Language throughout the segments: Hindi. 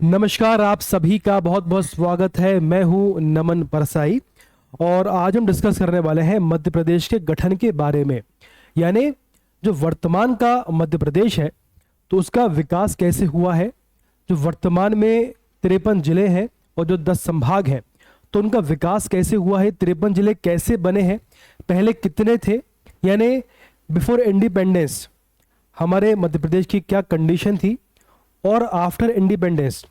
नमस्कार, आप सभी का बहुत बहुत स्वागत है। मैं हूं नमन परसाई और आज हम डिस्कस करने वाले हैं मध्य प्रदेश के गठन के बारे में। यानी जो वर्तमान का मध्य प्रदेश है तो उसका विकास कैसे हुआ है। जो वर्तमान में 53 जिले हैं और जो 10 संभाग हैं तो उनका विकास कैसे हुआ है, 53 जिले कैसे बने हैं, पहले कितने थे, यानी बिफोर इंडिपेंडेंस हमारे मध्य प्रदेश की क्या कंडीशन थी और आफ्टर इंडिपेंडेंस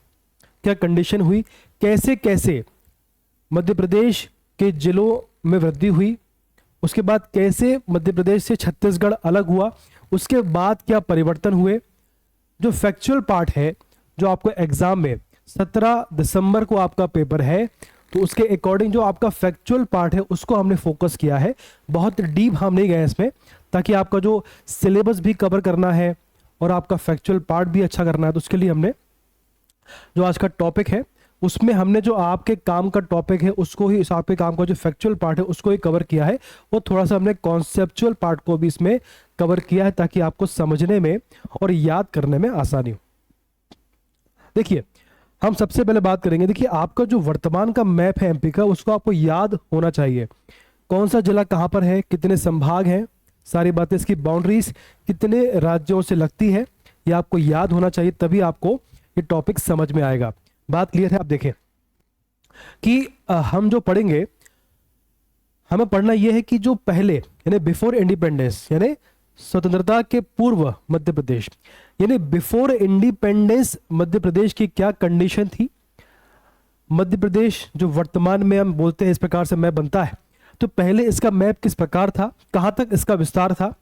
क्या कंडीशन हुई, कैसे कैसे मध्य प्रदेश के जिलों में वृद्धि हुई, उसके बाद कैसे मध्य प्रदेश से छत्तीसगढ़ अलग हुआ, उसके बाद क्या परिवर्तन हुए। जो फैक्चुअल पार्ट है जो आपको एग्जाम में 17 दिसंबर को आपका पेपर है तो उसके अकॉर्डिंग जो आपका फैक्चुअल पार्ट है उसको हमने फोकस किया है। बहुत डीप हम नहीं गए इसमें, ताकि आपका जो सिलेबस भी कवर करना है और आपका फैक्चुअल पार्ट भी अच्छा करना है। तो उसके लिए हमने जो आज का टॉपिक है उसमें हमने जो आपके काम का टॉपिक है उसको ही, आपके काम का जो फैक्चुअल पार्ट है उसको ही कवर किया है और थोड़ा सा हमने कॉन्सेप्चुअल पार्ट को भी इसमें कवर किया है ताकि आपको समझने में और याद करने में आसानी हो। देखिए, हम सबसे पहले बात करेंगे। देखिए, आपका जो वर्तमान का मैप है एमपी का उसको आपको याद होना चाहिए। कौन सा जिला कहाँ पर है, कितने संभाग हैं, सारी बातें, इसकी बाउंड्रीज कितने राज्यों से लगती है, ये आपको याद होना चाहिए, तभी आपको ये टॉपिक समझ में आएगा। बात क्लियर है। आप देखें कि हम जो पढ़ेंगे, हमें पढ़ना यह है कि जो पहले यानी बिफोर इंडिपेंडेंस यानी स्वतंत्रता के पूर्व मध्य प्रदेश, यानी बिफोर इंडिपेंडेंस मध्य प्रदेश की क्या कंडीशन थी। मध्य प्रदेश जो वर्तमान में हम बोलते हैं इस प्रकार से मैप बनता है, तो पहले इसका मैप किस प्रकार था, कहां तक इसका विस्तार था।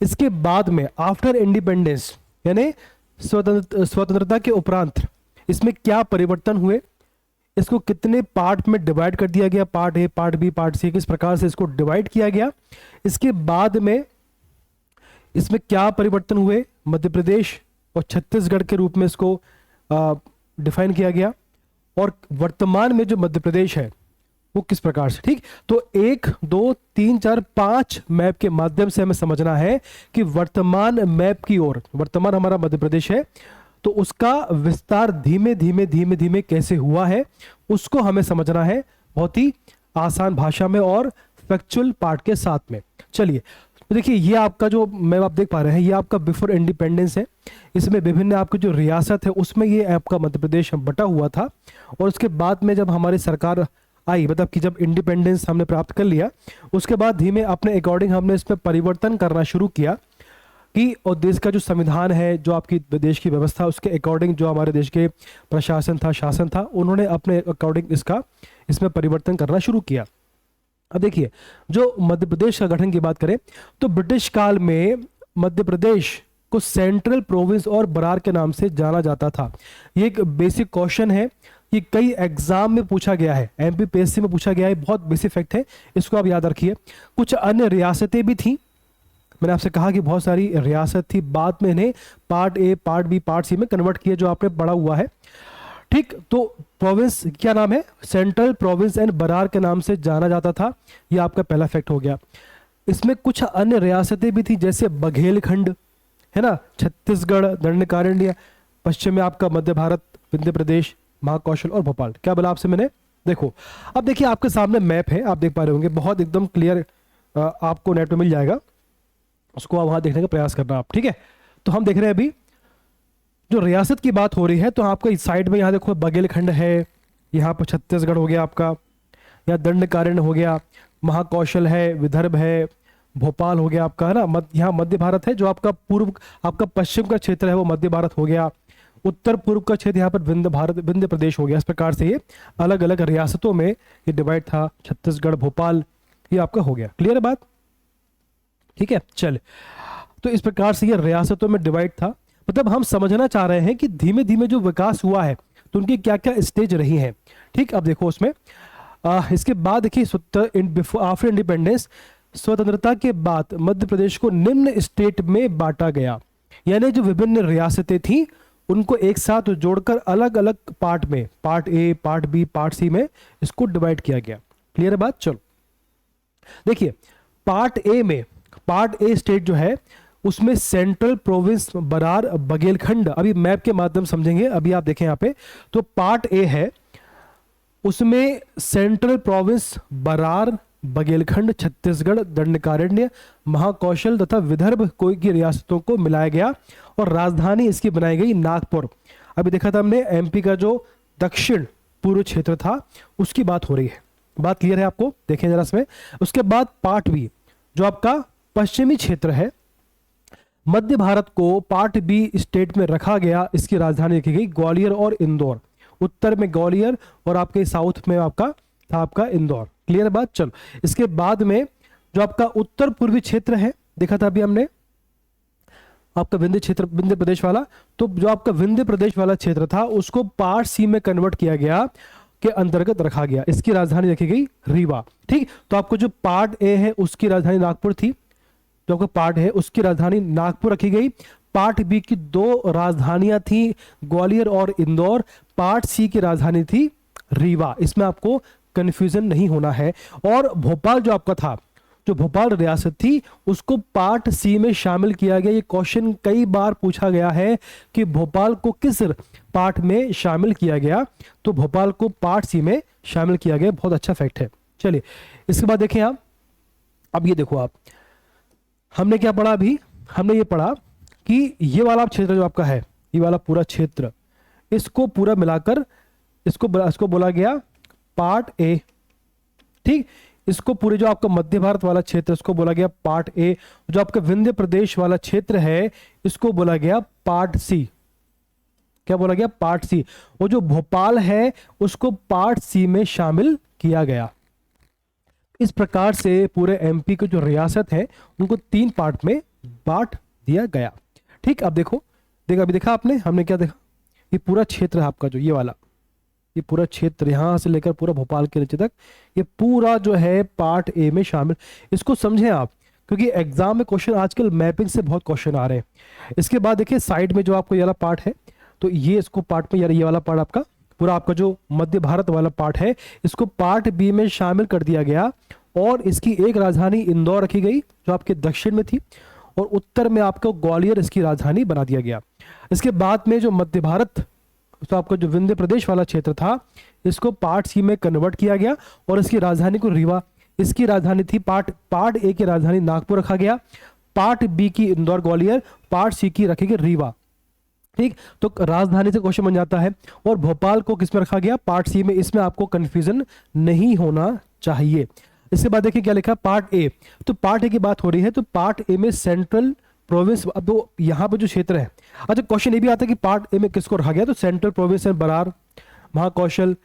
इसके बाद में आफ्टर इंडिपेंडेंस यानी स्वतंत्रता के उपरांत इसमें क्या परिवर्तन हुए, इसको कितने पार्ट में डिवाइड कर दिया गया, part A, part B, part C, किस प्रकार से इसको डिवाइड किया गया। इसके बाद में इसमें क्या परिवर्तन हुए, मध्य प्रदेश और छत्तीसगढ़ के रूप में इसको डिफाइन किया गया, और वर्तमान में जो मध्य प्रदेश है वो किस प्रकार से। ठीक, तो 1 2 3 4 5 मैप के माध्यम से हमें समझना है कि वर्तमान मैप की ओर, वर्तमान हमारा मध्य प्रदेश है तो उसका विस्तार धीमे धीमे धीमे धीमे कैसे हुआ है उसको हमें समझना है, बहुत ही आसान भाषा में और फैक्चुअल पार्ट के साथ में। चलिए, तो देखिए, ये आपका जो मैप आप देख पा रहे हैं ये आपका बिफोर इंडिपेंडेंस है। इसमें विभिन्न आपकी जो रियासत है उसमें ये आपका मध्य प्रदेश बटा हुआ था, और उसके बाद में जब हमारी सरकार आई, मतलब कि जब इंडिपेंडेंस हमने प्राप्त कर लिया, उसके बाद धीमे अपने अकॉर्डिंग हमने इसमें परिवर्तन करना शुरू किया कि और देश का जो संविधान है, जो आपकी देश की व्यवस्था, उसके अकॉर्डिंग जो हमारे देश के प्रशासन था, शासन था, उन्होंने अपने अकॉर्डिंग इसमें परिवर्तन करना शुरू किया। अब देखिए, जो मध्य प्रदेश का गठन की बात करें तो ब्रिटिश काल में मध्य प्रदेश को सेंट्रल प्रोविंस और बरार के नाम से जाना जाता था। ये एक बेसिक क्वेश्चन है, ये कई एग्जाम में पूछा गया है, एमपीपीएससी में पूछा गया है, बहुत बेसिक फैक्ट है, इसको आप याद रखिए। कुछ अन्य रियासतें भी थी, मैंने आपसे कहा कि बहुत सारी रियासत थी, बाद में इन्हें part A, part B, part C में कन्वर्ट किया, जो आपने पढ़ा हुआ है। ठीक, तो प्रोविंस क्या नाम है, सेंट्रल प्रोविंस एंड बरार के नाम से जाना जाता था, ये आपका पहला फैक्ट हो गया। इसमें कुछ अन्य रियासतें भी थी, जैसे बघेलखंड है ना, छत्तीसगढ़, दंडकारण्य, पश्चिम में आपका मध्य भारत, विंध्य प्रदेश, महाकौशल और भोपाल। क्या बोला आपसे मैंने, देखो। अब देखिए, आपके सामने मैप है, आप देख पा रहे होंगे, बहुत एकदम क्लियर आपको नेट में मिल जाएगा, उसको आप वहां देखने का प्रयास करना आप। ठीक है, तो हम देख रहे हैं अभी जो रियासत की बात हो रही है, तो आपका इस साइड में यहाँ देखो बघेलखंड है, यहाँ पर छत्तीसगढ़ हो गया आपका, यहाँ दंडकारण्य हो गया, महाकौशल है, विदर्भ है, भोपाल हो गया आपका, है ना। यहाँ मध्य भारत है, जो आपका पूर्व, आपका पश्चिम का क्षेत्र है वो मध्य भारत हो गया, उत्तर पूर्व का क्षेत्र यहाँ पर विंध्य प्रदेश हो गया। इस प्रकार से ये अलग अलग रियासतों में ये डिवाइड था, छत्तीसगढ़, भोपाल, ये आपका हो गया। क्लियर है बात, ठीक है। चल, तो इस प्रकार से ये रियासतों में डिवाइड था। मतलब हम समझना चाह रहे हैं कि धीमे धीमे जो विकास हुआ है तो उनकी क्या क्या स्टेज रही हैं। ठीक, अब देखो उसमें इसके बाद देखिए, आफ्टर इंडिपेंडेंस, स्वतंत्रता के बाद मध्य प्रदेश को निम्न स्टेट में बांटा गया, यानी जो विभिन्न रियासतें थी उनको एक साथ जोड़कर अलग अलग पार्ट में, part A, part B, part C में इसको डिवाइड किया गया। क्लियर है बात। चलो देखिए, पार्ट ए में, पार्ट ए स्टेट जो है उसमें सेंट्रल प्रोविंस बरार बघेलखंड, अभी मैप के माध्यम समझेंगे, अभी आप देखें यहाँ पे, तो पार्ट ए है, उसमें सेंट्रल प्रोविंस बरार बघेलखंड छत्तीसगढ़ दंडकारण्य महाकौशल तथा विदर्भ कोई की रियासतों को मिलाया गया और राजधानी इसकी बनाई गई नागपुर। अभी देखा था हमने एमपी का जो दक्षिण पूर्व क्षेत्र था उसकी बात हो रही है, बात क्लियर है आपको, देखें जरा इसमें। उसके बाद पार्ट बी जो आपका पश्चिमी क्षेत्र है, मध्य भारत को पार्ट बी स्टेट में रखा गया, इसकी राजधानी रखी गई ग्वालियर और इंदौर, उत्तर में ग्वालियर और आपके साउथ में आपका था आपका इंदौर, क्लियर बात। चलो इसके बाद में जो आपका उत्तर पूर्वी क्षेत्र है, देखा था अभी हमने आपका विंध्य क्षेत्र, विंध्य प्रदेश वाला, तो जो आपका विंध्य प्रदेश वाला क्षेत्र था उसको पार्ट सी में कन्वर्ट किया गया, के अंतर्गत रखा गया, इसकी राजधानी रखी गई रीवा। ठीक, तो आपको जो पार्ट ए है उसकी राजधानी नागपुर थी, जो आपका पार्ट है उसकी राजधानी नागपुर रखी गई। पार्ट बी की दो राजधानियां थी, ग्वालियर और इंदौर। पार्ट सी की राजधानी थी रीवा, इसमें आपको कंफ्यूजन नहीं होना है। और भोपाल जो आपका था, जो भोपाल रियासत थी, उसको पार्ट सी में शामिल किया गया। ये क्वेश्चन कई बार पूछा गया है कि भोपाल को किस पार्ट में शामिल किया गया, तो भोपाल को पार्ट सी में शामिल किया गया, बहुत अच्छा फैक्ट है। चलिए इसके बाद देखें आप, अब ये देखो आप, हमने क्या पढ़ा अभी, हमने ये पढ़ा कि ये वाला क्षेत्र जो आपका है, ये वाला पूरा क्षेत्र, इसको पूरा मिलाकर इसको बोला गया पार्ट ए। ठीक, इसको पूरे जो आपका मध्य भारत वाला क्षेत्र इसको बोला गया पार्ट ए, जो आपका विंध्य प्रदेश वाला क्षेत्र है इसको बोला गया पार्ट सी। क्या बोला गया? Part C. और जो भोपाल है उसको पार्ट सी में शामिल किया गया। इस प्रकार से पूरे एमपी की जो रियासत है उनको 3 पार्ट में बांट दिया गया। ठीक, अब देखो, अभी देखा आपने, हमने क्या देखा, ये पूरा क्षेत्र है आपका, जो ये वाला, ये पूरा क्षेत्र यहां से लेकर पूरा भोपाल के नीचे तक, ये पूरा जो है पार्ट ए में शामिल। इसको समझें आप, क्योंकि एग्जाम में क्वेश्चन आजकल मैपिंग से बहुत क्वेश्चन आ रहे हैं। इसके बाद देखिए साइड में जो आपको ये वाला पार्ट है, तो ये इसको पार्ट में, यार ये वाला पार्ट आपका पूरा आपका जो मध्य भारत वाला पार्ट है इसको पार्ट बी में शामिल कर दिया गया और इसकी एक राजधानी इंदौर रखी गई जो आपके दक्षिण में थी, और उत्तर में आपको ग्वालियर इसकी राजधानी बना दिया गया। इसके बाद में जो मध्य भारत, तो आपका जो विंध्य प्रदेश वाला क्षेत्र था इसको पार्ट सी में कन्वर्ट किया गया और इसकी राजधानी को रीवा, इसकी राजधानी थी पार्ट ए की राजधानी नागपुर रखा गया, पार्ट बी की इंदौर ग्वालियर, पार्ट सी की रखेगी रीवा। ठीक, तो राजधानी से क्वेश्चन बन जाता है। और भोपाल को किस में रखा गया? पार्ट सी में। इसमें आपको कंफ्यूजन नहीं होना चाहिए। इसके बाद देखिए क्या लिखा, पार्ट ए। तो पार्ट ए की बात हो रही है, तो पार्ट ए में सेंट्रल प्रोविंस, अब तो यहाँ पे जो क्षेत्र है, अच्छा क्वेश्चन ये भी आता है कि पार्ट ए में किसको रखा गया, तो सेंट्रल प्रोविंस है बरार, महाकौशल,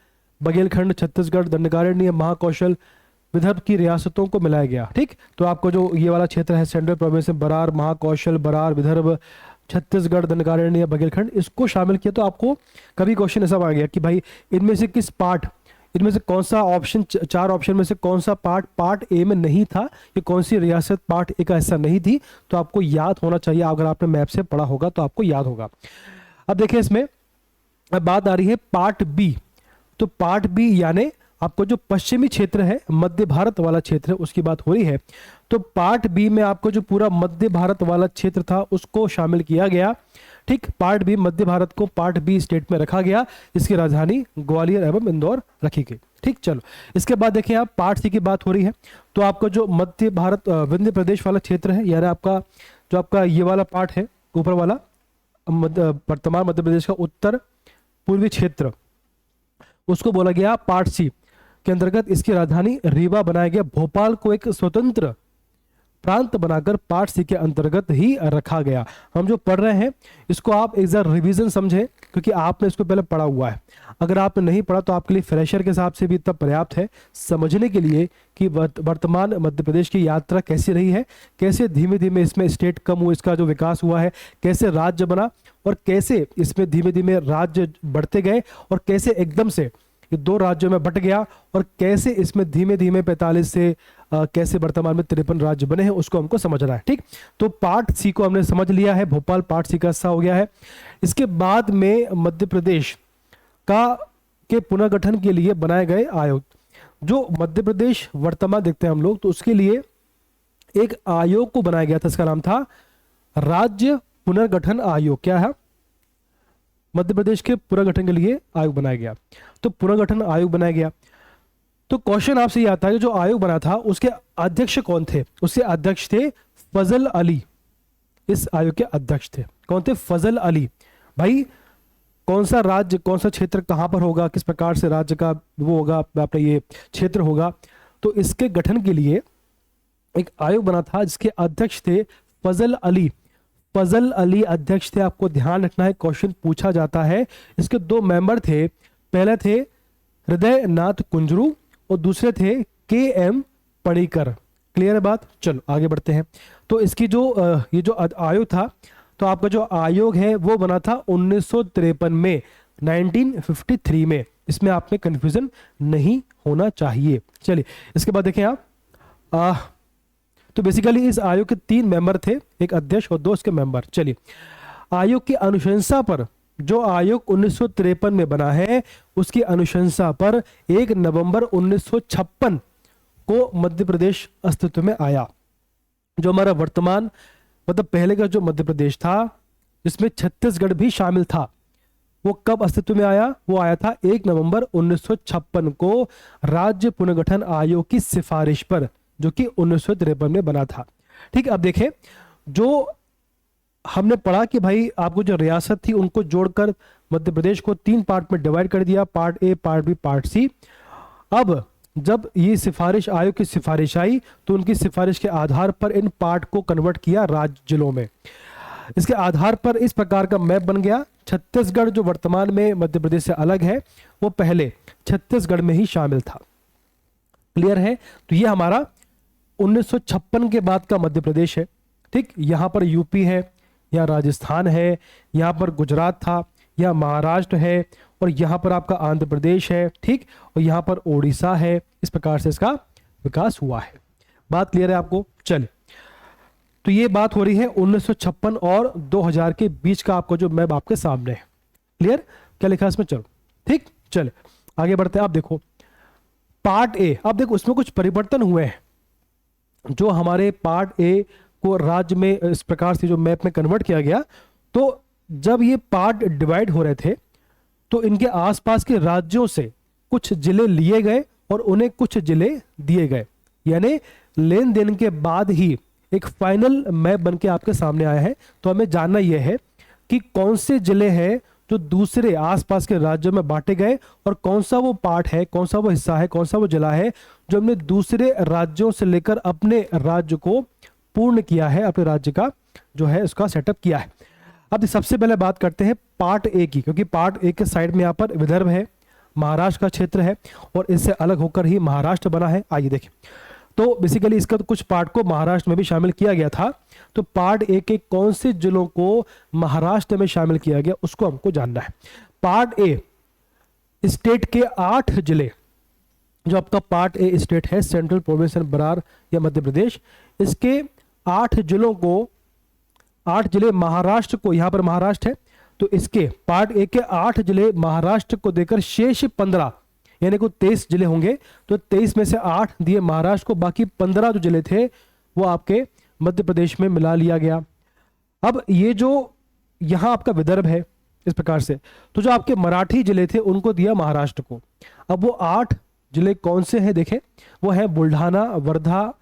बघेलखंड, छत्तीसगढ़, दंडकारण्य, महाकौशल, विदर्भ की रियासतों को मिलाया गया। ठीक, तो आपको जो ये वाला क्षेत्र है सेंट्रल प्रोविंस है बरार, महाकौशल, बरार, विदर्भ, छत्तीसगढ़, दंडकारण्य, बघेलखंड, इसको शामिल किया। तो आपको कभी क्वेश्चन ऐसा आ गया कि भाई इनमें से किस पार्ट, इनमें से कौन सा ऑप्शन, 4 ऑप्शन में से कौन सा पार्ट ए में नहीं था, ये कौन सी रियासत पार्ट ए का हिस्सा नहीं थी, तो आपको याद होना चाहिए। अगर आपने मैप से पढ़ा होगा तो आपको याद होगा। अब देखिए इसमें अब बात आ रही है पार्ट बी। तो पार्ट बी यानी आपको जो पश्चिमी क्षेत्र है, मध्य भारत वाला क्षेत्र है, उसकी बात हो रही है। तो पार्ट बी में आपको जो पूरा मध्य भारत वाला क्षेत्र था उसको शामिल किया गया। ठीक, पार्ट बी, मध्य भारत को पार्ट बी स्टेट में रखा गया, इसकी राजधानी ग्वालियर एवं इंदौर रखी गई। ठीक, चलो इसके बाद देखिए आप पार्ट सी की बात हो रही है। तो आपका जो मध्य भारत विंध्य प्रदेश वाला क्षेत्र है, यानी आपका जो आपका ये वाला पार्ट है ऊपर वाला, वर्तमान मध्य प्रदेश का उत्तर पूर्वी क्षेत्र, उसको बोला गया पार्ट सी के अंतर्गत इसकी राजधानी रीवा बनाया गया। भोपाल को एक स्वतंत्र प्रांत बनाकर पार्ट सी के अंतर्गत ही रखा गया। हम जो पढ़ रहे हैं इसको आप एक बार रिवीजन समझें, क्योंकि आपने इसको पहले पढ़ा हुआ है। अगर आपने नहीं पढ़ा तो आपके लिए फ्रेशर के हिसाब से भी इतना पर्याप्त है समझने के लिए कि वर्तमान मध्य प्रदेश की यात्रा कैसी रही है, कैसे धीमे धीमे इसमें स्टेट कम हुआ, इसका जो विकास हुआ है, कैसे राज्य बना और कैसे इसमें धीमे धीमे राज्य बढ़ते गए और कैसे एकदम से ये 2 राज्यों में बट गया और कैसे इसमें धीमे धीमे 45 से कैसे वर्तमान में 53 राज्य बने हैं, उसको हमको समझना है। ठीक, तो पार्ट सी को हमने समझ लिया है, भोपाल पार्ट सी का हिस्सा हो गया है। इसके बाद में मध्य प्रदेश के पुनर्गठन के लिए बनाए गए आयोग, जो मध्य प्रदेश वर्तमान देखते हैं हम लोग, तो उसके लिए एक आयोग को बनाया गया था, इसका नाम था राज्य पुनर्गठन आयोग क्या है? मध्य प्रदेश के पुनर्गठन के लिए आयोग बनाया गया। तो पुनर्गठन आयोग बनाया गया, तो क्वेश्चन आपसे ये आता है कि जो आयोग बना था उसके अध्यक्ष कौन थे? उसके अध्यक्ष थे फजल अली। इस आयोग के अध्यक्ष थे कौन थे? फजल अली। भाई कौन सा राज्य, कौन सा क्षेत्र कहां पर होगा, किस प्रकार से राज्य का वो होगा, अपना ये क्षेत्र होगा, तो इसके गठन के लिए एक आयोग बना था जिसके अध्यक्ष थे फजल अली। फजल अली अध्यक्ष थे, आपको ध्यान रखना है, क्वेश्चन पूछा जाता है। इसके दो मेंबर थे, पहले थे हृदय नाथ कुंजरू और दूसरे थे के.एम. पणिकर। क्लियर है बात? चलो आगे बढ़ते हैं। तो इसकी जो ये जो आयोग था, तो आपका जो आयोग है वो बना था 1953 में, 1953 में। इसमें आप में कंफ्यूजन नहीं होना चाहिए। चलिए इसके बाद देखें आप, तो बेसिकली इस आयोग के 3 मेंबर थे, एक अध्यक्ष और 2 उसके मेंबर। चलिए आयोग की अनुशंसा पर, जो आयोग 1953 में बना है उसकी अनुशंसा पर 1 नवंबर 1956 को मध्य प्रदेश अस्तित्व में आया। जो हमारा वर्तमान मतलब पहले का जो मध्य प्रदेश था जिसमें छत्तीसगढ़ भी शामिल था, वो कब अस्तित्व में आया? वो आया था 1 नवंबर 1956 को राज्य पुनर्गठन आयोग की सिफारिश पर, जो कि 1953 में बना था। ठीक, अब देखें जो हमने पढ़ा कि भाई आपको जो रियासत थी उनको जोड़कर मध्य प्रदेश को 3 पार्ट में डिवाइड कर दिया, part A, part B, part C. अब जब ये सिफारिश, आयोग की सिफारिश आई, तो उनकी सिफारिश के आधार पर इन पार्ट को कन्वर्ट किया राज्य जिलों में। इसके आधार पर इस प्रकार का मैप बन गया। छत्तीसगढ़ जो वर्तमान में मध्य प्रदेश से अलग है, वो पहले छत्तीसगढ़ में ही शामिल था। क्लियर है? तो ये हमारा 1956 के बाद का मध्य प्रदेश है। ठीक, यहां पर यूपी है, यहाँ राजस्थान है, यहाँ पर गुजरात था, यहाँ महाराष्ट्र है, और यहाँ पर आपका आंध्र प्रदेश है। ठीक, और यहाँ पर ओडिशा है। इस प्रकार से इसका विकास हुआ है। बात क्लियर है आपको? चलिए, तो ये बात हो रही है 1956 और 2000 के बीच का आपको जो मैप आपके सामने है। क्लियर? क्या लिखा है इसमें? चलो ठीक, चले आगे बढ़ते हैं। आप देखो पार्ट ए, अब देखो उसमें कुछ परिवर्तन हुए हैं। जो हमारे पार्ट ए को राज्य में इस प्रकार से जो मैप में कन्वर्ट किया गया, तो जब ये पार्ट डिवाइड हो रहे थे तो इनके आसपास के राज्यों से कुछ जिले लिए गए और उन्हें कुछ जिले दिए गए। यानी लेन देन के बाद ही एक फाइनल मैप बन के आपके सामने आया है। तो हमें जानना यह है कि कौन से जिले हैं जो दूसरे आसपास के राज्यों में बांटे गए, और कौन सा वो पार्ट है, कौन सा वो हिस्सा है, कौन सा वो जिला है जो हमने दूसरे राज्यों से लेकर अपने राज्य को पूर्ण किया है, अपने राज्य का जो है उसका सेटअप किया है। अब सबसे पहले बात करते हैं पार्ट ए की, क्योंकि पार्ट ए के साइड में यहाँ पर विदर्भ है, महाराष्ट्र का क्षेत्र है, और इससे अलग होकर ही महाराष्ट्र बना है। आइए देखें, तो बेसिकली इसका तो कुछ पार्ट को महाराष्ट्र में भी शामिल किया गया था। तो पार्ट ए के कौन से जिलों को महाराष्ट्र में शामिल किया गया उसको हमको जानना है। पार्ट ए स्टेट के 8 जिले, जो आपका पार्ट ए स्टेट है, सेंट्रल प्रोविंस एंड बरार या मध्य प्रदेश, इसके 8 जिलों को, 8 जिले महाराष्ट्र को, यहां पर महाराष्ट्र है, तो इसके पार्ट ए के 8 जिले महाराष्ट्र को देकर शेष 15 यानी को 23 जिले होंगे। तो 23 में से 8 दिए महाराष्ट्र को, बाकी 15 जो जिले थे वो आपके मध्य प्रदेश में मिला लिया गया। अब ये जो यहां आपका विदर्भ है इस प्रकार से, तो जो आपके मराठी जिले थे उनको दिया महाराष्ट्र को। अब वो 8 जिले कौन से हैं देखें, वो है बुल्ढाना, वर्धा,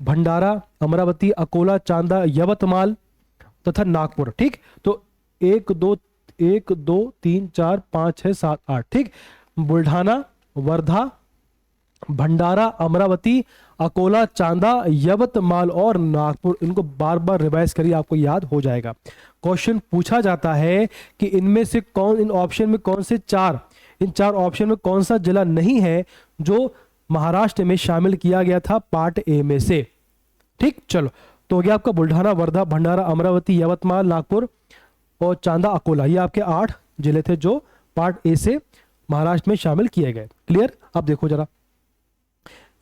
भंडारा, अमरावती, अकोला, चांदा, यवतमाल तथा नागपुर। ठीक, तो 1 2 3 4 5 6 7 8। ठीक, बुल्ढाना, वर्धा, भंडारा, अमरावती, अकोला, चांदा, यवतमाल और नागपुर। इनको बार बार रिवाइज करिए, आपको याद हो जाएगा। क्वेश्चन पूछा जाता है कि इनमें से कौन, इन ऑप्शन में कौन से इन 4 ऑप्शन में कौन सा जिला नहीं है जो महाराष्ट्र में शामिल किया गया था पार्ट ए में से। ठीक, चलो तो हो गया आपका बुल्ढाना, वर्धा, भंडारा, अमरावती, यवतमाल, नागपुर और चांदा, अकोला। ये आपके 8 जिले थे जो पार्ट ए से महाराष्ट्र में शामिल किए गए। क्लियर? अब देखो जरा,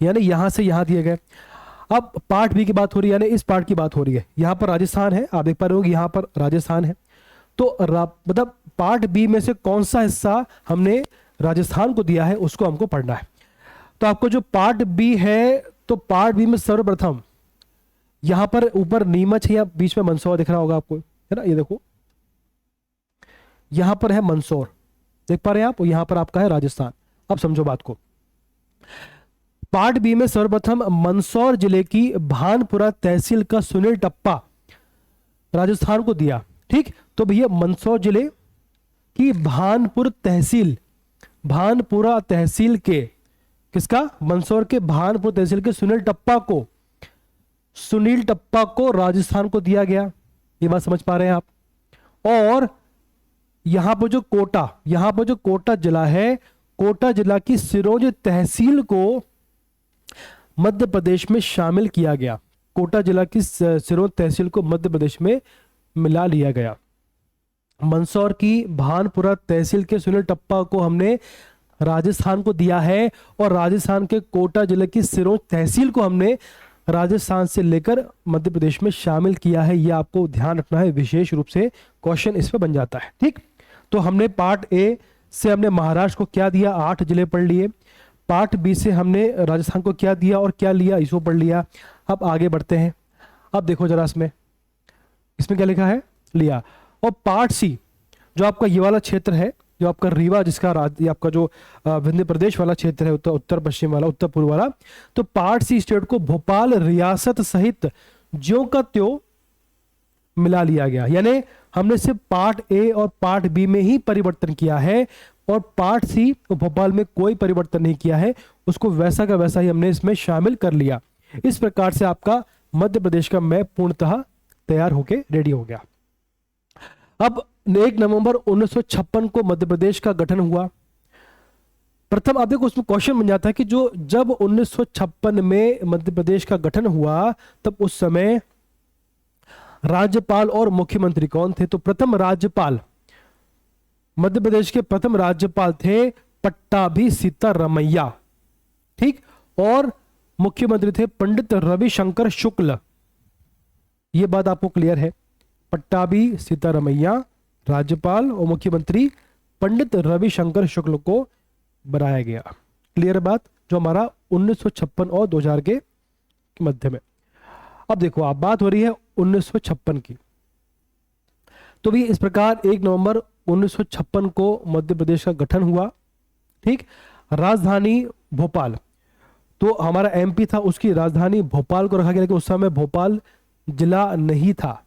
यानी यहां से यहां दिए गए। अब पार्ट बी की बात हो रही है, यानी इस पार्ट की बात हो रही है। यहां पर राजस्थान है, आप देख पा रहे हो यहां पर राजस्थान है। तो मतलब पार्ट बी में से कौन सा हिस्सा हमने राजस्थान को दिया है उसको हमको पढ़ना है। तो आपको जो पार्ट बी है, तो पार्ट बी में सर्वप्रथम यहां पर ऊपर नीमच है या बीच में मंदसौर दिख रहा होगा आपको, है ना, ये देखो यहां पर है मंदसौर, देख पा रहे हैं आप, यहां पर आपका है राजस्थान। अब समझो बात को। पार्ट बी में सर्वप्रथम मंदसौर जिले की भानपुरा तहसील का सुनील टप्पा राजस्थान को दिया। ठीक, तो भैया मंदसौर जिले की भानपुरा तहसील के किसका, मंदसौर के भानपुर तहसील के सुनील टप्पा को राजस्थान को दिया गया। ये बात समझ पा रहे हैं आप। और यहां पर जो कोटा जिला है, कोटा जिला की सिरोंज तहसील को मध्य प्रदेश में शामिल किया गया। कोटा जिला की सिरोंज तहसील को मध्य प्रदेश में मिला लिया गया। मंदसौर की भानपुरा तहसील के सुनील टप्पा को हमने राजस्थान को दिया है, और राजस्थान के कोटा जिले की सिरोंज तहसील को हमने राजस्थान से लेकर मध्य प्रदेश में शामिल किया है। यह आपको ध्यान रखना है, विशेष रूप से क्वेश्चन इस पर बन जाता है। ठीक, तो हमने पार्ट ए से हमने महाराष्ट्र को क्या दिया, 8 जिले पढ़ लिए। पार्ट बी से हमने राजस्थान को क्या दिया और क्या लिया, इसको पढ़ लिया। अब आगे बढ़ते हैं। अब देखो जरा इसमें क्या लिखा है, लिया। और पार्ट सी जो आपका ये वाला क्षेत्र है, जो आपका रीवा जिसका ये आपका जो विंध्य प्रदेश वाला क्षेत्र है, उत्तर पश्चिम वाला, उत्तर पूर्व वाला, तो पार्ट सी स्टेट को भोपाल रियासत सहित ज्यों का त्यों मिला लिया गया। यानी हमने सिर्फ पार्ट ए और पार्ट बी में ही परिवर्तन किया है, और पार्ट सी भोपाल में कोई परिवर्तन नहीं किया है, उसको वैसा का वैसा ही हमने इसमें शामिल कर लिया। इस प्रकार से आपका मध्य प्रदेश का मैप पूर्णतः तैयार होके रेडी हो गया। अब 1 नवंबर 1956 को मध्य प्रदेश का गठन हुआ। प्रथम आप देखो उसमें क्वेश्चन बन जाता है कि जब 1956 में मध्य प्रदेश का गठन हुआ, तब उस समय राज्यपाल और मुख्यमंत्री कौन थे। तो प्रथम राज्यपाल, मध्य प्रदेश के प्रथम राज्यपाल थे पट्टाभी सीतारमैया। ठीक, और मुख्यमंत्री थे पंडित रविशंकर शुक्ल। यह बात आपको क्लियर है। पट्टाभी सीतारमैया राज्यपाल और मुख्यमंत्री पंडित रविशंकर शुक्ल को बनाया गया। क्लियर बात, जो हमारा 1956 और 2000 के मध्य में। अब देखो आप, बात हो रही है 1956 की। तो भी इस प्रकार 1 नवंबर 1956 को मध्य प्रदेश का गठन हुआ। ठीक, राजधानी भोपाल, तो हमारा एमपी था, उसकी राजधानी भोपाल को रखा गया, लेकिन उस समय भोपाल जिला नहीं था,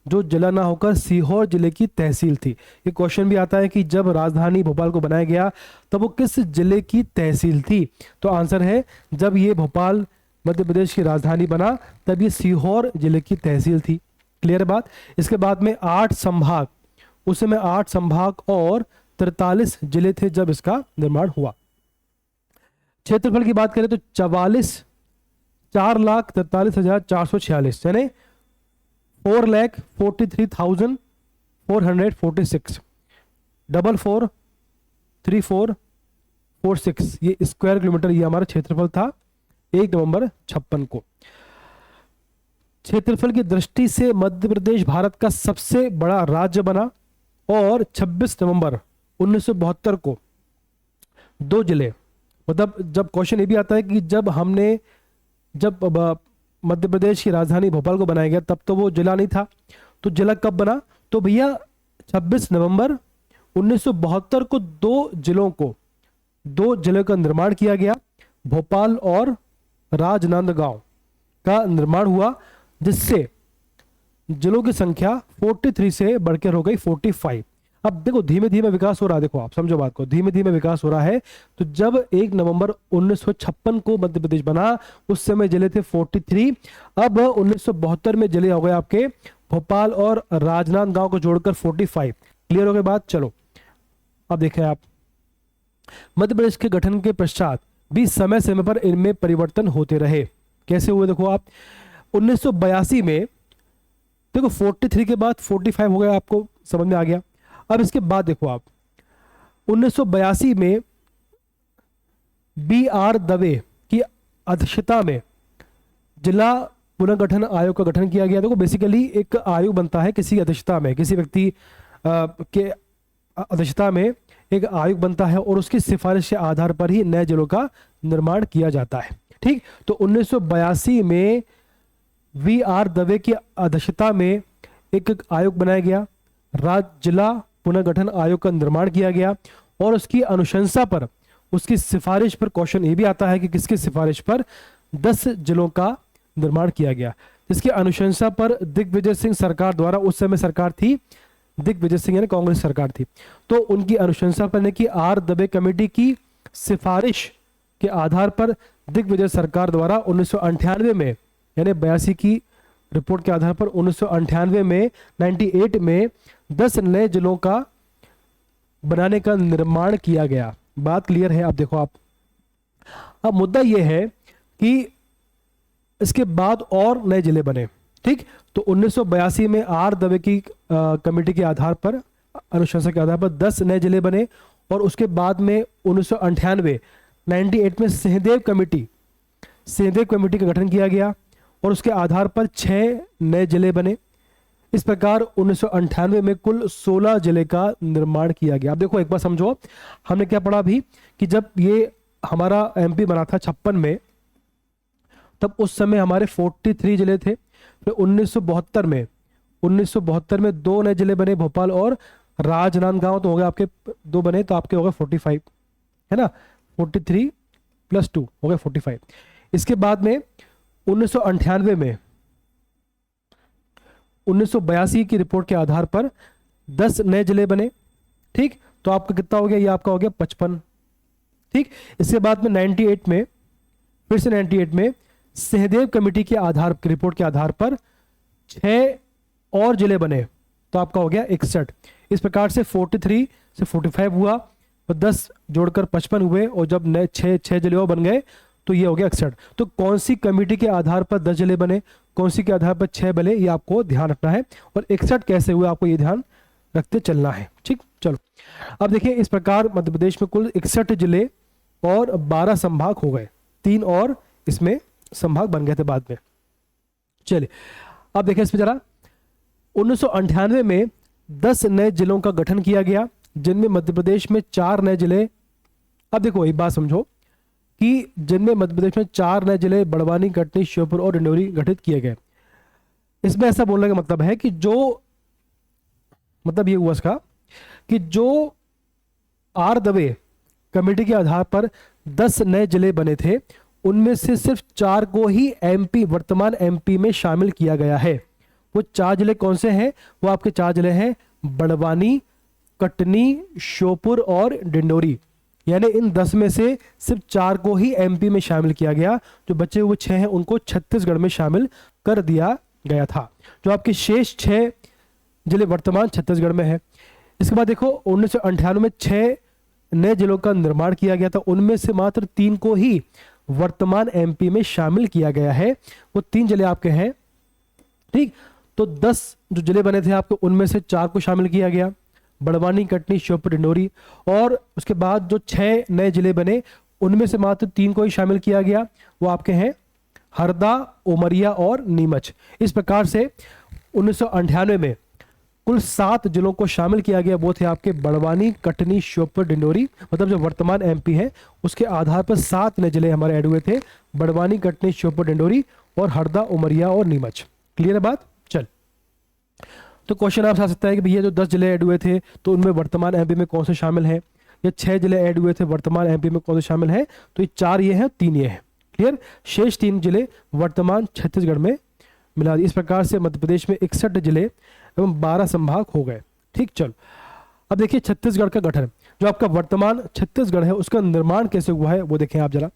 जो जिला ना होकर सीहोर जिले की तहसील थी। ये क्वेश्चन भी आता है कि जब राजधानी भोपाल को बनाया गया तब वो किस जिले की तहसील थी। तो आंसर है, जब ये भोपाल मध्य प्रदेश की राजधानी बना तब ये सीहोर जिले की तहसील थी। क्लियर बात। इसके बाद में 8 संभाग, उस समय 8 संभाग और 43 जिले थे जब इसका निर्माण हुआ। क्षेत्रफल की बात करें तो 4,43,446 यानी 4,43,446 443446 ये स्क्वायर किलोमीटर, ये हमारा क्षेत्रफल था 1 नवंबर 56 को। क्षेत्रफल की दृष्टि से मध्य प्रदेश भारत का सबसे बड़ा राज्य बना, और 26 नवंबर 1972 को 2 जिले, मतलब जब क्वेश्चन ये भी आता है कि जब मध्य प्रदेश की राजधानी भोपाल को बनाया गया तब तो वो जिला नहीं था, तो जिला कब बना, तो भैया 26 नवंबर 1972 को 2 जिलों का निर्माण किया गया। भोपाल और राजनांदगांव का निर्माण हुआ, जिससे जिलों की संख्या 43 से बढ़कर हो गई 45। अब देखो धीमे धीमे विकास हो रहा है, देखो आप समझो बात को, धीमे धीमे विकास हो रहा है। तो जब 1 नवंबर 1956 को मध्य प्रदेश बना, उस समय जिले थे 43। अब 1972 में जिले हो गए आपके भोपाल और राजनांदगांव को जोड़कर 45। क्लियर हो गई बात। चलो अब देखें आप, मध्य प्रदेश के गठन के पश्चात भी समय समय पर इनमें परिवर्तन होते रहे। कैसे हुए देखो आप, 1982 में देखो 43 के बाद 45 हो गया, आपको समझ में आ गया। अब इसके बाद देखो आप 1982 में BR दवे की अध्यक्षता में जिला पुनर्गठन आयोग का गठन किया गया। देखो बेसिकली एक आयोग बनता है किसी अध्यक्षता में, किसी व्यक्ति के अध्यक्षता में एक आयोग बनता है, और उसकी सिफारिश के आधार पर ही नए जिलों का निर्माण किया जाता है। ठीक, तो 1982 में वी आर दवे की अध्यक्षता में एक आयोग बनाया गया, राज्य जिला पुनर्गठन आयोग का निर्माण किया गया और उसकी अनुशंसा पर, उसकी सिफारिश पर, क्वेश्चन ये भी आता है कि किसकी सिफारिश पर 10 जिलों का निर्माण किया गया, जिसकी अनुशंसा पर दिग्विजय सिंह सरकार द्वारा, उस समय सरकार थी दिग्विजय सिंह यानी कांग्रेस सरकार थी, तो उनकी अनुशंसा पर ने कि आर दवे कमेटी की सिफारिश के आधार पर दिग्विजय सरकार द्वारा 1998 में, यानी 82 की रिपोर्ट के आधार पर 1998 में 98 में 10 नए जिलों का बनाने का निर्माण किया गया। बात क्लियर है? आप देखो, आप अब मुद्दा यह है कि इसके बाद और नए जिले बने, ठीक। तो 1982 में आर दवे की कमेटी के आधार पर, अनुशंसा के आधार पर 10 नए जिले बने और उसके बाद में 1998 में सहदेव कमेटी का गठन किया गया और उसके आधार पर 6 नए जिले बने। इस प्रकार 1998 में कुल 16 जिले का निर्माण किया गया। अब देखो, एक बार समझो, हमने क्या पढ़ा अभी कि जब ये हमारा एमपी बना था 56 में, तब उस समय हमारे 43 जिले थे। फिर 1972 में 2 नए जिले बने, भोपाल और राजनांदगांव, तो हो गए आपके 2 बने, तो आपके हो गए 45, है ना। 43 + 2 हो गए 45। इसके बाद में 1998 में 1982 की रिपोर्ट के आधार पर 10 नए जिले बने, ठीक। तो आपका कितना हो गया? ये आपका हो गया 55, ठीक। इसके बाद में 98 में, फिर से 98 में सहदेव कमेटी के आधार, रिपोर्ट के आधार पर 6 और जिले बने, तो आपका हो गया 61। इस प्रकार से 43 से 45 हुआ और 10 जोड़कर 55 हुए और जब नए 6 जिले और बन गए तो ये हो गया 61। तो कौन सी कमेटी के आधार पर 10 जिले बने, कौन सी के आधार पर 6 बने, ये आपको ध्यान रखना है। और 61 कैसे हुए, आपको ये ध्यान रखते चलना है, ठीक। चलो, अब देखिए, इस प्रकार मध्य प्रदेश में कुल 61 जिले और 12 संभाग हो गए, 3 और इसमें संभाग बन गए थे बाद में। चलिए, अब देखिए इसमें जरा, 1998 में 10 नए जिलों का गठन किया गया, जिनमें मध्य प्रदेश में 4 नए जिले। अब देखो, एक बात समझो कि जिनमें मध्य प्रदेश में 4 नए जिले बड़वानी, कटनी, श्योपुर और डिंडोरी गठित किए गए। इसमें ऐसा बोलने का मतलब है कि जो, मतलब ये हुआ इसका कि जो आर दवे कमेटी के आधार पर 10 नए जिले बने थे, उनमें से सिर्फ 4 को ही एमपी, वर्तमान एमपी में शामिल किया गया है। वो 4 जिले कौन से हैं? वो आपके 4 जिले हैं बड़वानी, कटनी, श्योपुर और डिंडोरी। यानी इन 10 में से सिर्फ 4 को ही एमपी में शामिल किया गया, जो बचे हुए 6 हैं उनको छत्तीसगढ़ में शामिल कर दिया गया था। जो आपके शेष 6 जिले वर्तमान छत्तीसगढ़ में है। इसके बाद देखो, 1998 में 6 नए जिलों का निर्माण किया गया था, उनमें से मात्र 3 को ही वर्तमान एमपी में शामिल किया गया है। वो 3 जिले आपके हैं, ठीक। तो 10 जो जिले बने थे आपके, उनमें से 4 को शामिल किया गया, बड़वानी, कटनी, श्योपुर, डिंडोरी। और उसके बाद जो 6 नए जिले बने, उनमें से मात्र 3 को ही शामिल किया गया, वो आपके हैं हरदा, उमरिया और नीमच। इस प्रकार से 1998 में कुल 7 जिलों को शामिल किया गया, वो थे आपके बड़वानी, कटनी, श्योपुर, डिंडोरी। मतलब जो वर्तमान एमपी है उसके आधार पर 7 नए जिले हमारे ऐड हुए थे, बड़वानी, कटनी, श्योपुर, डिंडोरी और हरदा, उमरिया और नीमच। क्लियर है बात? चल, तो क्वेश्चन आपसे आ सकता है कि भैया जो 10 जिले ऐड हुए थे तो उनमें वर्तमान एमपी में कौन से शामिल हैं, या 6 जिले ऐड हुए थे वर्तमान एमपी में कौन से शामिल हैं? तो ये 4 ये हैं, 3 ये हैं। क्लियर? शेष 3 जिले वर्तमान छत्तीसगढ़ में मिला। इस प्रकार से मध्य प्रदेश में 61 जिले एवं 12 संभाग हो गए, ठीक। चलो, अब देखिए छत्तीसगढ़ का गठन, जो आपका वर्तमान छत्तीसगढ़ है उसका निर्माण कैसे हुआ है वो देखें आप जरा।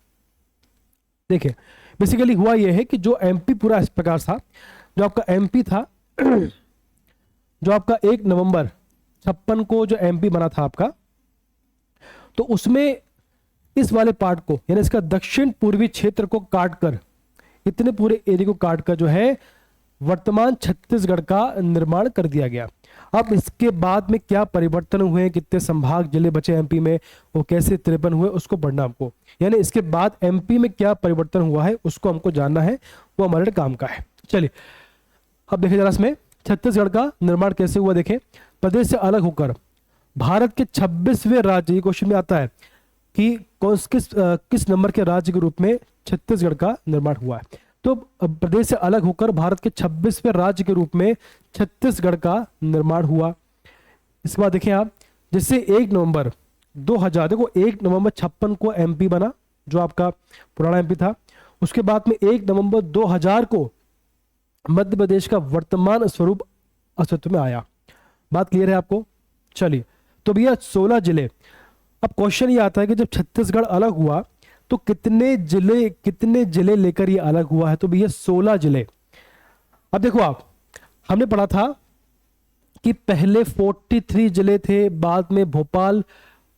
देखिए, बेसिकली हुआ यह है कि जो एमपी पूरा इस प्रकार था, जो आपका एमपी था जो आपका 1 नवंबर 56 को जो एमपी बना था आपका, तो उसमें इस वाले पार्ट को, यानी इसका दक्षिण पूर्वी क्षेत्र को काटकर, इतने पूरे एरिया को काटकर जो है वर्तमान छत्तीसगढ़ का निर्माण कर दिया गया। अब इसके बाद में क्या परिवर्तन हुए, कितने संभाग जिले बचे एमपी में, वो कैसे 53 हुए, उसको पढ़ना हमको। यानी इसके बाद एमपी में क्या परिवर्तन हुआ है उसको हमको जानना है, वो हमारे काम का है। चलिए, अब देखिए जरा इसमें छत्तीसगढ़ का निर्माण कैसे हुआ। देखें, प्रदेश से अलग होकर भारत के 26वें राज्य, ये क्वेश्चन में आता है कि किस नंबर के राज्य के रूप में छत्तीसगढ़ का निर्माण हुआ है। तो प्रदेश से अलग होकर भारत के 26वें राज्य के रूप में छत्तीसगढ़ का निर्माण हुआ। इसके बाद देखिए आप, जिससे 1 नवंबर 2000, देखो 1 नवंबर 56 को एमपी बना, जो आपका पुराना एमपी था। उसके बाद में 1 नवंबर 2000 को मध्य प्रदेश का वर्तमान स्वरूप अस्तित्व में आया। बात क्लियर है आपको? चलिए, तो भैया 16 जिले। अब क्वेश्चन ये आता है कि जब छत्तीसगढ़ अलग हुआ तो कितने जिले लेकर ये अलग हुआ है? तो भैया 16 जिले। अब देखो आप, हमने पढ़ा था कि पहले 43 जिले थे, बाद में भोपाल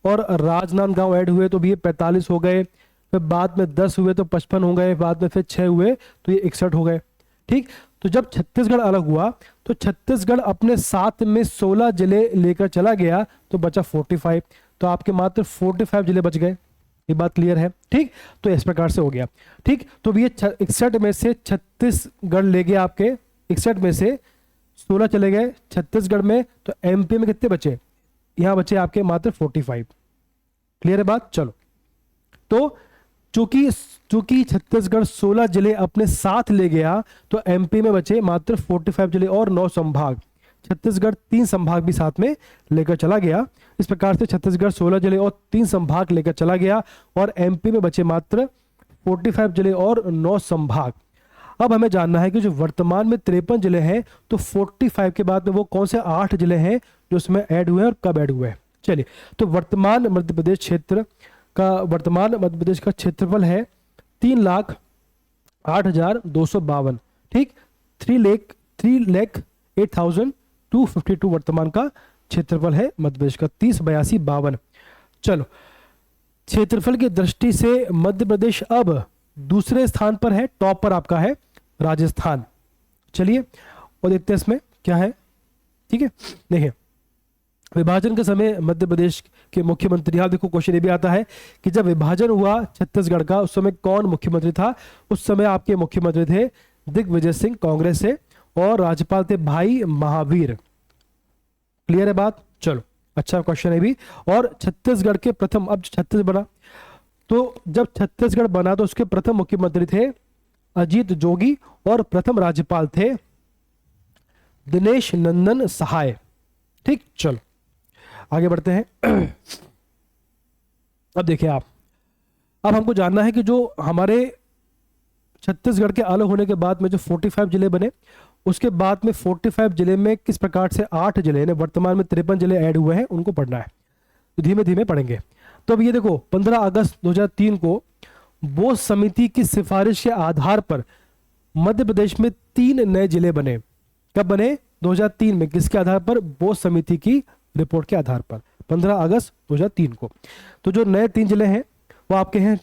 और राजनांदगांव ऐड हुए तो भैया 45 हो गए, फिर बाद में 10 हुए तो 55 हो गए, बाद में फिर 6 हुए तो ये 61 हो गए। ठीक, तो जब छत्तीसगढ़ अलग हुआ तो छत्तीसगढ़ अपने साथ में 16 जिले लेकर चला गया तो बचा 45, तो आपके मात्र 45 जिले बच गए। ये बात क्लियर है? ठीक, तो इस प्रकार से हो गया। ठीक, तो ये 61 में से छत्तीसगढ़ ले गया, आपके 61 में से 16 चले गए छत्तीसगढ़ में, तो एमपी में कितने बचे? यहां बचे आपके मात्र 45। क्लियर है बात? चलो, तो चूंकि छत्तीसगढ़ 16 जिले अपने साथ ले गया तो एमपी में बचे मात्र 45 जिले और 9 संभाग। छत्तीसगढ़ 3 संभाग भी साथ में लेकर चला गया। इस प्रकार से छत्तीसगढ़ 16 जिले और 3 संभाग लेकर चला गया और एमपी में बचे मात्र 45 जिले और 9 संभाग। अब हमें जानना है कि जो वर्तमान में 53 जिले हैं, तो 45 के बाद में वो कौन से 8 जिले हैं जो उसमें ऐड हुए हैं और कब ऐड हुए हैं। चलिए, तो वर्तमान मध्य प्रदेश का क्षेत्रफल है 3,08,252। ठीक, 3,08,252 वर्तमान का क्षेत्रफल है मध्य प्रदेश का। 30,82,52। चलो, क्षेत्रफल की दृष्टि से मध्य प्रदेश अब दूसरे स्थान पर है, टॉप पर आपका है राजस्थान। चलिए और देखते हैं इसमें क्या है। ठीक है, देखिए, विभाजन के समय मध्य प्रदेश के मुख्यमंत्री, यहां देखो क्वेश्चन ये भी आता है कि जब विभाजन हुआ छत्तीसगढ़ का उस समय कौन मुख्यमंत्री था? उस समय आपके मुख्यमंत्री थे दिग्विजय सिंह कांग्रेस से, और राज्यपाल थे भाई महावीर। क्लियर है बात? चलो, अच्छा क्वेश्चन है भी। और छत्तीसगढ़ के प्रथम, अब छत्तीसगढ़ बना, तो जब छत्तीसगढ़ बना तो उसके प्रथम मुख्यमंत्री थे अजीत जोगी और प्रथम राज्यपाल थे दिनेश नंदन सहाय। ठीक, चलो आगे बढ़ते हैं। अब देखिए आप, अब हमको जानना है कि जो हमारे छत्तीसगढ़ के अलग होने के बाद में जो 45 जिले बने, उसके बाद में 45 जिले में किस प्रकार से 8 जिले ने वर्तमान में 53 जिले ऐड हुए हैं, उनको पढ़ना है। तो धीमे धीमे पढ़ेंगे। तो अब ये देखो, 15 अगस्त 2003 को बोस समिति की सिफारिश के आधार पर मध्य प्रदेश में 3 नए जिले बने। कब बने? 2003 में। किसके आधार पर? बोस समिति की रिपोर्ट के आधार पर, 15 अगस्त 2003 को। तो जो नए 3 जिले हैं वो आपके हैं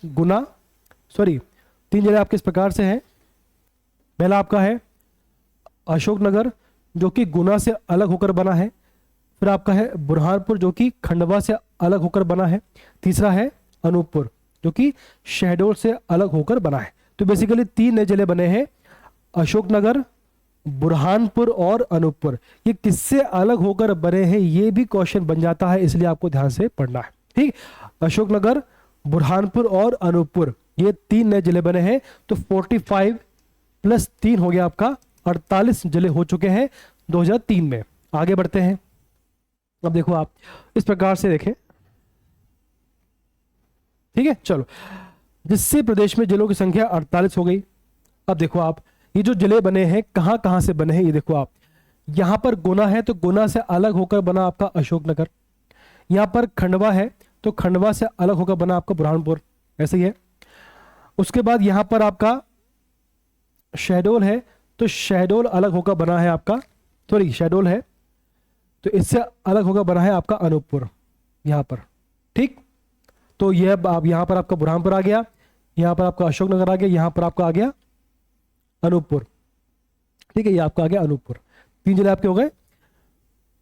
3 जिले आपके इस प्रकार से हैं। पहला आपका है अशोकनगर, जो कि गुना से अलग होकर बना है। फिर आपका है बुरहानपुर, जो कि खंडवा से अलग होकर बना है। तीसरा है अनूपपुर, जो कि शहडोल से अलग होकर बना है। तो बेसिकली 3 नए जिले बने हैं, अशोकनगर, बुरहानपुर और अनूपपुर। ये किससे अलग होकर बने हैं, ये भी क्वेश्चन बन जाता है, इसलिए आपको ध्यान से पढ़ना है। ठीक, अशोकनगर, बुरहानपुर और अनूपपुर, ये 3 नए जिले बने हैं। तो 45 + 3 हो गया आपका 48 जिले हो चुके हैं 2003 में। आगे बढ़ते हैं। अब देखो आप, इस प्रकार से देखें। ठीक है, चलो, जिससे प्रदेश में जिलों की संख्या 48 हो गई। अब देखो आप, ये जो जिले बने हैं कहां कहां से बने हैं, ये देखो आप, यहां पर गुना है तो गुना से अलग होकर बना आपका अशोकनगर। यहां पर खंडवा है तो खंडवा से अलग होकर बना आपका बुरहानपुर, ऐसे ही है। उसके बाद यहां पर आपका शहडोल है तो शहडोल अलग होकर बना है आपका, शहडोल है तो इससे अलग होकर बना है आपका अनूपपुर यहां पर। ठीक, तो यह आप यहां पर आपका बुरहानपुर आ गया, यहां पर आपका अशोकनगर आ गया, यहां पर आपका आ गया अनूपपुर। ठीक है, ये आपका आ गया अनूपपुर। 3 जिले आपके हो गए,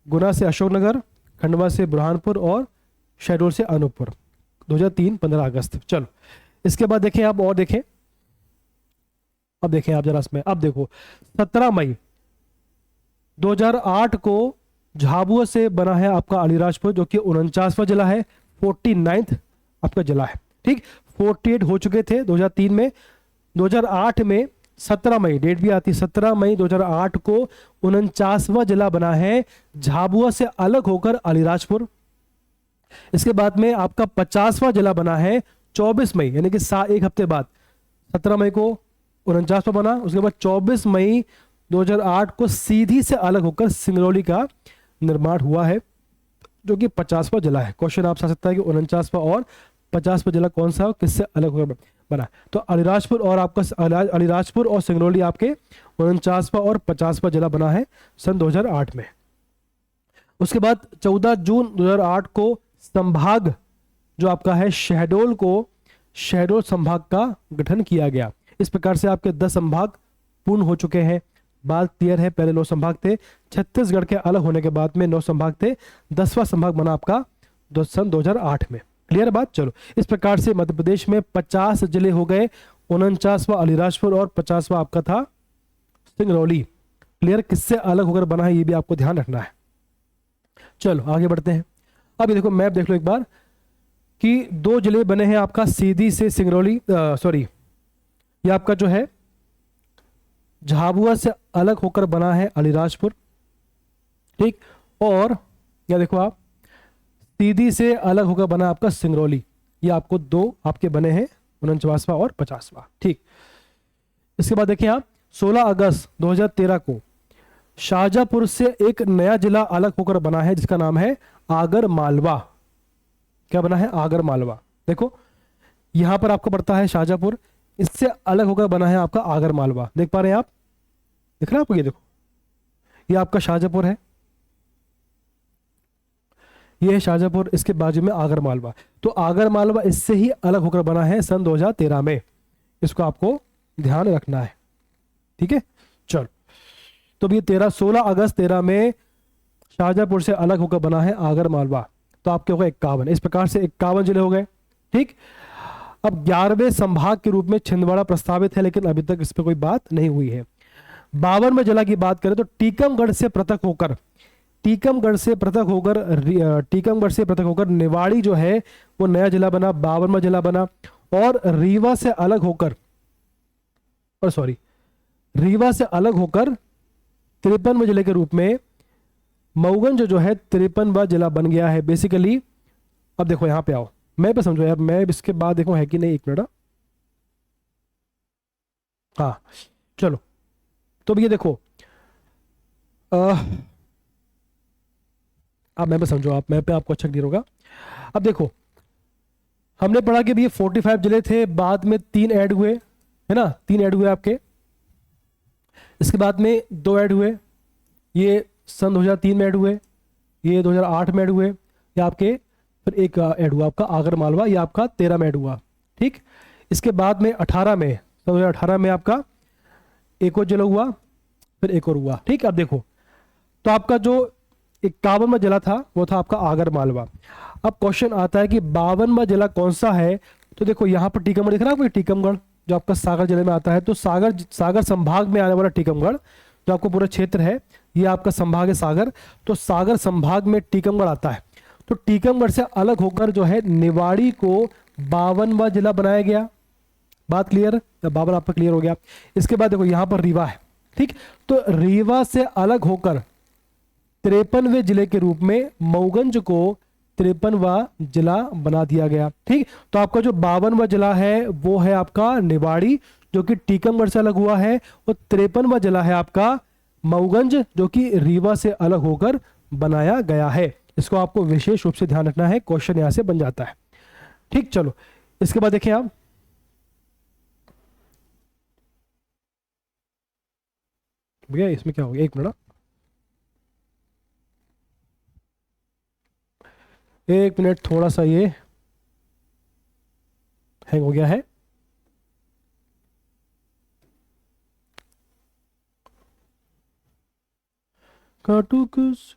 गुना से अशोकनगर, खंडवा से बुरहानपुर और शहडोल से अनूपपुर। 2003 15 अगस्त। चलो, इसके बाद देखें आप, और देखें। अब देखें आप जरा इसमें, अब देखो 17 मई 2008 को झाबुआ से बना है आपका अलीराजपुर, जो कि 49वां जिला है, 49th आपका जिला है। ठीक, 48 हो चुके थे 2003 में। 2008 में 17 मई, डेट भी आती है 17 मई 2008 को 49वां जिला बना है झाबुआ से अलग होकर अलीराजपुर। इसके बाद में आपका 50वां जिला बना है 24 मई, यानी कि एक हफ्ते बाद, 17 मई को 49वां बना, उसके बाद 24 मई 2008 को सीधी से अलग होकर सिंगरौली का निर्माण हुआ है, जो कि 50वां जिला है। क्वेश्चन आपसे आ सकता है कि 49वां और 50वां जिला कौन सा, किससे अलग होकर बना। तो अलीराजपुर और आपका अलीराजपुर और सिंगरौली आपके 49वां और 50वां जिला बना है सन 2008 में। उसके बाद 14 जून 2008 को संभाग जो आपका है शहडोल को शहडोल संभाग का गठन किया गया। इस प्रकार से आपके 10 संभाग पूर्ण हो चुके हैं। बात क्लियर है, पहले 9 संभाग थे, छत्तीसगढ़ के अलग होने के बाद में 9 संभाग थे, 10वां संभाग बना आपका सन 2008 में। क्लियर बात। चलो, इस प्रकार से मध्य प्रदेश में 50 जिले हो गए, 49वां अलीराजपुर और 50वां आपका था सिंगरौली। क्लियर, किससे अलग होकर बना है ये भी आपको ध्यान रखना है। चलो आगे बढ़ते हैं। अब ये देखो मैप देख लो एक बार कि 2 जिले बने हैं आपका सीधी से सिंगरौली, सॉरी ये आपका जो है झाबुआ से अलग होकर बना है अलीराजपुर, ठीक, और या देखो आप सीधी से अलग होकर बना आपका सिंगरौली। ये आपको 2 आपके बने हैं 49वां और 50वां, ठीक। इसके बाद देखिए आप 16 अगस्त 2013 को शाहजहांपुर से एक नया जिला अलग होकर बना है जिसका नाम है आगर मालवा। क्या बना है? आगर मालवा। देखो यहां पर आपको पड़ता है शाहजहांपुर, इससे अलग होकर बना है आपका आगर मालवा। देख पा रहे हैं आप? दिख रहा है आपको? ये देखो, ये आपका शाहजहांपुर है, ये है शाहजहांपुर, इसके बाजू में आगर मालवा। तो आगर मालवा इससे ही अलग होकर बना है सन 2013 में। इसको आपको ध्यान रखना है, ठीक है। चलो, तो ये 16 अगस्त 13 में शाहजहांपुर से अलग होकर बना है आगर मालवा। तो आपके हो गए 51। इस प्रकार से 51 जिले हो गए, ठीक। अब 11वें संभाग के रूप में छिंदवाड़ा प्रस्तावित है, लेकिन अभी तक इस पर कोई बात नहीं हुई है। 52वें जिला की बात करें तो टीकमगढ़ से पृथक होकर निवाड़ी जो है वो नया जिला बना, 52वां जिला बना। और रीवा से अलग होकर 53वें जिले के रूप में मऊगंज जो है 53वां जिला बन गया है बेसिकली। अब देखो यहां पे आओ, मैं पे समझो यार, मैं इसके बाद देखो है कि नहीं, एक मिनट। हाँ चलो, तो ये देखो अब मैं पे समझो, आप मैं पे आपको अच्छा क्लियर होगा। अब देखो हमने पढ़ा कि ये 45 जिले थे, बाद में 3 ऐड हुए, है ना, 3 ऐड हुए आपके। इसके बाद में 2 ऐड हुए, ये सन 2003 में ऐड हुए, ये 2008 में ऐड हुए, ये आपके फिर एक ऐड हुआ आपका आगर मालवा, ये आपका 13 में ऐड हुआ, ठीक। इसके बाद में 18 में, 2018 में आपका एक और जिला हुआ, फिर एक और हुआ, ठीक। अब देखो तो आपका जो 51वां जिला था वो था आपका आगर मालवा। अब क्वेश्चन आता है कि 52वां जिला कौन सा है? तो देखो यहाँ पर टीकमगढ़ दिख रहा है आपको, टीकमगढ़ जो आपका सागर जिले में आता है। तो सागर संभाग में आने वाला टीकमगढ़ जो आपको पूरा क्षेत्र है, ये आपका संभाग है सागर। तो सागर संभाग में टीकमगढ़ आता है। तो टीकमगढ़ से अलग होकर जो है निवाड़ी को 52वां जिला बनाया गया। बात क्लियर? 52 आपका क्लियर हो गया। इसके बाद देखो यहाँ पर रीवा है, ठीक। तो रीवा से अलग होकर 53वें जिले के रूप में मऊगंज को 53वां जिला बना दिया गया, ठीक। तो आपका जो 52वां जिला है वो है आपका निवाड़ी, जो कि टीकमगढ़ से अलग हुआ है, और 53वां जिला है आपका मऊगंज, जो कि रीवा से अलग होकर बनाया गया है। इसको आपको विशेष रूप से ध्यान रखना है, क्वेश्चन यहां से बन जाता है, ठीक। चलो इसके बाद देखें आप, भैया इसमें क्या हो गया, एक मिनट, एक मिनट, थोड़ा सा ये हैंग हो गया है। काटू कुछ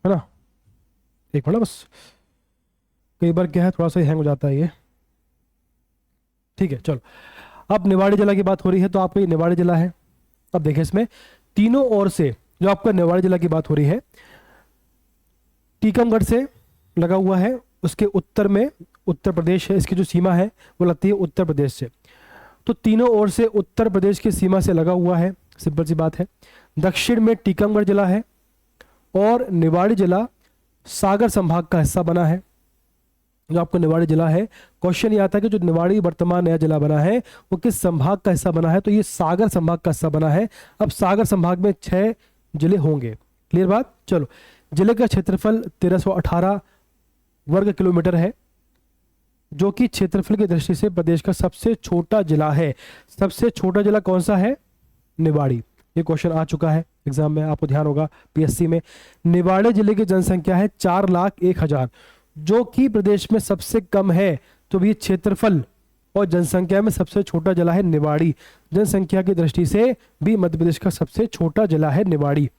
है ना, एक मिनट बस, कई बार क्या है थोड़ा सा हैंग हो जाता है ये, ठीक है। चलो अब निवाड़ी जिला की बात हो रही है, तो आपका ये निवाड़ी जिला है। अब देखें इसमें तीनों ओर से जो आपका निवाड़ी जिला की बात हो रही है, टीकमगढ़ से लगा हुआ है, उसके उत्तर में उत्तर प्रदेश है, इसकी जो सीमा है वो लगती है उत्तर प्रदेश से। तो तीनों ओर से उत्तर प्रदेश की सीमा से लगा हुआ है, सिंपल सी बात है। दक्षिण में टीकमगढ़ जिला है और निवाड़ी जिला सागर संभाग का हिस्सा बना है। जो आपको निवाड़ी जिला है, क्वेश्चन ये आता है कि जो निवाड़ी वर्तमान नया जिला बना है वो किस संभाग का हिस्सा बना है, तो ये सागर संभाग का हिस्सा बना है। अब सागर संभाग में 6 जिले होंगे, क्लियर बात। चलो, जिले का क्षेत्रफल 1318 वर्ग किलोमीटर है, जो कि क्षेत्रफल की दृष्टि से प्रदेश का सबसे छोटा जिला है। सबसे छोटा जिला कौन सा है? निवाड़ी। ये क्वेश्चन आ चुका है एग्जाम में, आपको ध्यान होगा पीएससी में। निवाड़ी जिले की जनसंख्या है 4,01,000, जो कि प्रदेश में सबसे कम है। तो ये क्षेत्रफल और जनसंख्या में सबसे छोटा जिला है निवाड़ी। जनसंख्या की दृष्टि से भी मध्य प्रदेश का सबसे छोटा जिला है निवाड़ी।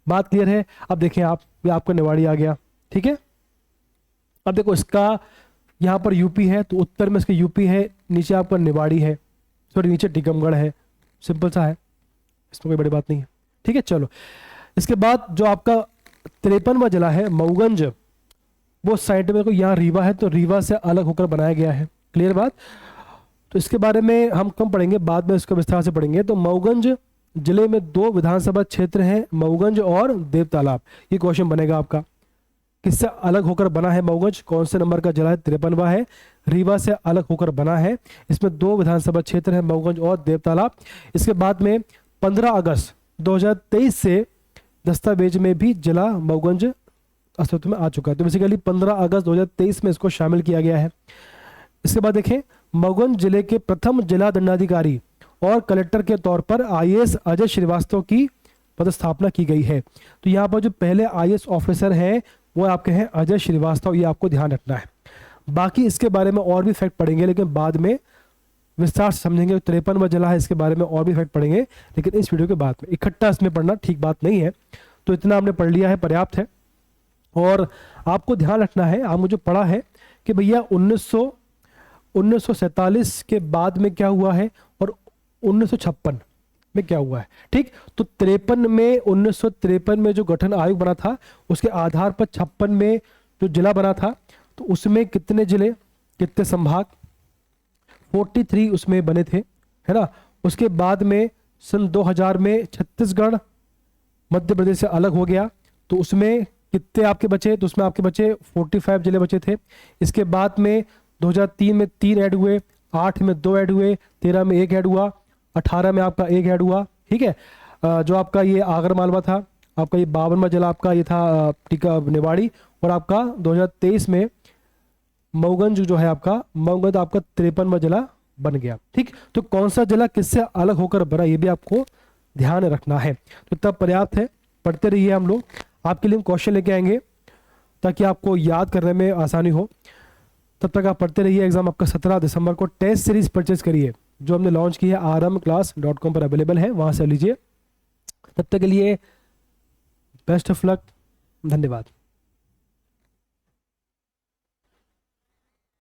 बात क्लियर है। अब देखें आप, ये आपका निवाड़ी आ गया, ठीक है। अब देखो इसका यहाँ पर यूपी है, तो उत्तर में इसका यूपी है, नीचे आपका निवाड़ी है, सॉरी नीचे टीकमगढ़ है। सिंपल सा है, इसमें कोई बड़ी बात नहीं है, ठीक है। चलो, इसके बाद जो आपका 53वां जिला है मऊगंज, वो साइड में को यहाँ रीवा है, तो रीवा से अलग होकर बनाया गया है, क्लियर बात। तो इसके बारे में हम कम पढ़ेंगे, बाद में इसको विस्तार से पढ़ेंगे। तो मऊगंज जिले में 2 विधानसभा क्षेत्र हैं, मऊगंज और देवतालाब। ये क्वेश्चन बनेगा आपका, किससे अलग होकर बना है मऊगंज, कौन से नंबर का जिला है? 53वां है, रीवा से अलग होकर बना है। इसमें 2 विधानसभा क्षेत्र हैं, मऊगंज और देवतालाब। इसके बाद में 15 अगस्त 2023 से दस्तावेज में भी जिला मऊगंज अस्तित्व में आ चुका है। तो बेसिकली 15 अगस्त 2023 में इसको शामिल किया गया है। इसके बाद देखें, मऊगंज जिले के प्रथम जिला दंडाधिकारी और कलेक्टर के तौर पर आईएएस अजय श्रीवास्तव की पदस्थापना की गई है। तो यहाँ पर जो पहले आईएएस ऑफिसर हैं वो आपके हैं अजय श्रीवास्तव, ये आपको ध्यान रखना है। बाकी इसके बारे में और भी फैक्ट पढ़ेंगे, लेकिन बाद में विस्तार से समझेंगे। 53वां जिला है, इसके बारे में और भी फैक्ट पढ़ेंगे, लेकिन इस वीडियो के बाद में। इकट्ठा इसमें पढ़ना ठीक बात नहीं है, तो इतना हमने पढ़ लिया है, पर्याप्त है। और आपको ध्यान रखना है, आपने जो पढ़ा है कि भैया 1947 के बाद में क्या हुआ है और 1956 में क्या हुआ है, ठीक। तो 1953 में जो गठन आयोग बना था, उसके आधार पर 56 में जो जिला बना था, तो उसमें कितने जिले, कितने संभाग, 43 उसमें बने थे, है ना। उसके बाद में सन 2000 में छत्तीसगढ़ मध्य प्रदेश से अलग हो गया, तो उसमें कितने आपके बचे? तो उसमें आपके बचे 45 जिले बचे थे। इसके बाद में 2003 में 3 ऐड हुए, 8 में 2 ऐड हुए, 13 में 1 ऐड हुआ, 18 में आपका 1 ऐड हुआ, ठीक है। जो आपका ये आगर मालवा था, आपका ये 52वां जिला आपका ये था टीका निवाड़ी, और आपका 2023 में मऊगंज जो है आपका, मऊगंज आपका 53वां जिला बन गया, ठीक। तो कौन सा जिला किससे अलग होकर बना, ये भी आपको ध्यान रखना है। तो तब पर्याप्त है, पढ़ते रहिए। हम लोग आपके लिए क्वेश्चन लेके आएंगे ताकि आपको याद करने में आसानी हो। तब तक आप पढ़ते रहिए। एग्जाम आपका 17 दिसंबर को। टेस्ट सीरीज परचेज करिए, जो हमने लॉन्च की है, armclass.com पर अवेलेबल है, वहां से लीजिए। तब तक के लिए बेस्ट ऑफ लक, धन्यवाद।